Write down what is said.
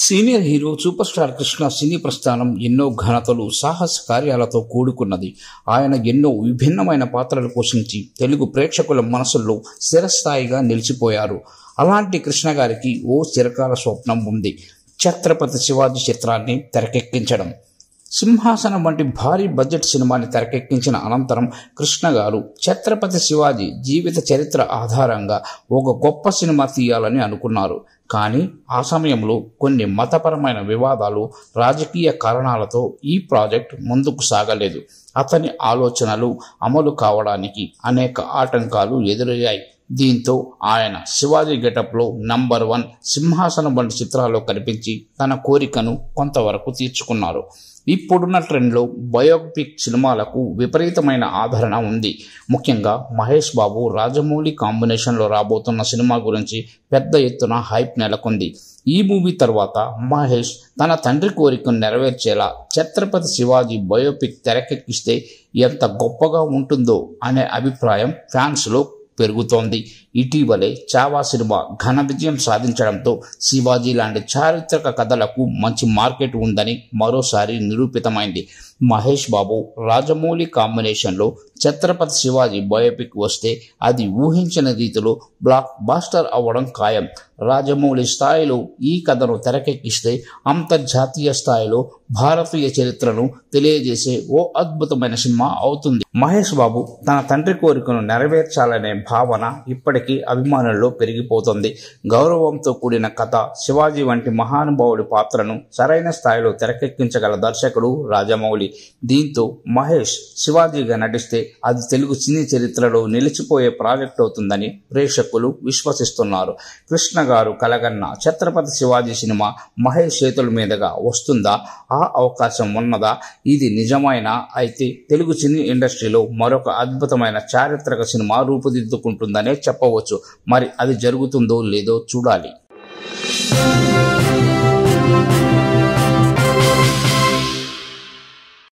Senior hero super star Krishna cine ప్రస్థానం ఎన్నో ఘనతలు సాహస కార్యాలతో కూడుకున్నది. ఆయన ఎన్నో విభిన్నమైన పాత్రలు పోషించి తెలుగు ప్రేక్షకుల మనసుల్లో స్థిరస్థాయిగా నిలిచిపోయారు. అలాంటి కృష్ణ గారికి ఓ చిరకాల స్వప్నం ఉంది. ఛత్రపతి శివాజీ చిత్రాన్ని తెరకెక్కించడం. సింహాసనం వంటి భారీ బడ్జెట్ సినిమాని తెరకెక్కించిన అనంతరం కృష్ణ గారు ఛత్రపతి శివాజీ జీవిత చరిత్ర ఆధారంగా ఒక గొప్ప సినిమా తీయాలని అనుకున్నారు. కానీ ఆ సమయంలో కొన్ని మతపరమైన వివాదాలు, రాజకీయ కారణాలతో ఈ ప్రాజెక్ట్ ముందుకు సాగలేదు. అతని ఆలోచనలు అమలు కావడానికి అనేక ఆటంకాలు ఎదురయ్యాయి. దీంతో ఆయన శివాజీ గెటప్లో నంబర్ 1 సింహాసనం వంటి చిత్రాల్లో కనిపించి తన కోరికను కొంతవరకు తీర్చుకున్నారు. ఇప్పుడున్న ట్రెండ్లో బయోపిక్ సినిమాలకు విపరీతమైన ఆదరణ ఉంది. ముఖ్యంగా మహేష్ బాబు రాజమౌళి కాంబినేషన్లో రాబోతున్న సినిమా గురించి పెద్ద ఎత్తున హైప్ నెలకొంది. ఈ మూవీ తర్వాత మహేష్ తన తండ్రి కోరికను నెరవేర్చేలా ఛత్రపతి శివాజీ బయోపిక్ తెరకెక్కిస్తే ఎంత గొప్పగా ఉంటుందో అనే అభిప్రాయం ఫ్యాన్స్లో పెరుగుతోంది. ఇటీవలే చావా సినిమా ఘన విజయం సాధించడంతో శివాజీ లాంటి చారిత్రక కథలకు మంచి మార్కెట్ ఉందని మరోసారి నిరూపితమైంది. మహేష్ బాబు రాజమౌళి కాంబినేషన్లో ఛత్రపతి శివాజీ బయోపిక్ వస్తే అది ఊహించిన రీతిలో బ్లాక్ బాస్టర్ అవ్వడం ఖాయం. రాజమౌళి స్థాయిలో ఈ కథను తెరకెక్కిస్తే అంతర్జాతీయ స్థాయిలో భారతీయ చరిత్రను తెలియజేసే ఓ అద్భుతమైన సినిమా అవుతుంది. మహేష్ బాబు తన తండ్రి కోరికను నెరవేర్చాలనే భావన ఇప్పటికీ అభిమానుల్లో పెరిగిపోతుంది. గౌరవంతో కూడిన కథ, శివాజీ వంటి మహానుభావుడి పాత్రను సరైన స్థాయిలో తెరకెక్కించగల దర్శకుడు రాజమౌళి. దీంతో మహేష్ శివాజీగా నటిస్తే అది తెలుగు సినీ చరిత్రలో నిలిచిపోయే ప్రాజెక్ట్ అవుతుందని ప్రేక్షకులు విశ్వసిస్తున్నారు. కృష్ణ గారు కలగన్న ఛత్రపతి శివాజీ సినిమా మహేష్ చేతుల మీదుగా వస్తుందా? ఆ అవకాశం ఉన్నదా? ఇది నిజమైనా అయితే తెలుగు సినీ ఇండస్ట్రీలో మరొక అద్భుతమైన చారిత్రక సినిమా రూపుదిద్దుకుంటుందనే చెప్పవచ్చు. మరి అది జరుగుతుందో లేదో చూడాలి.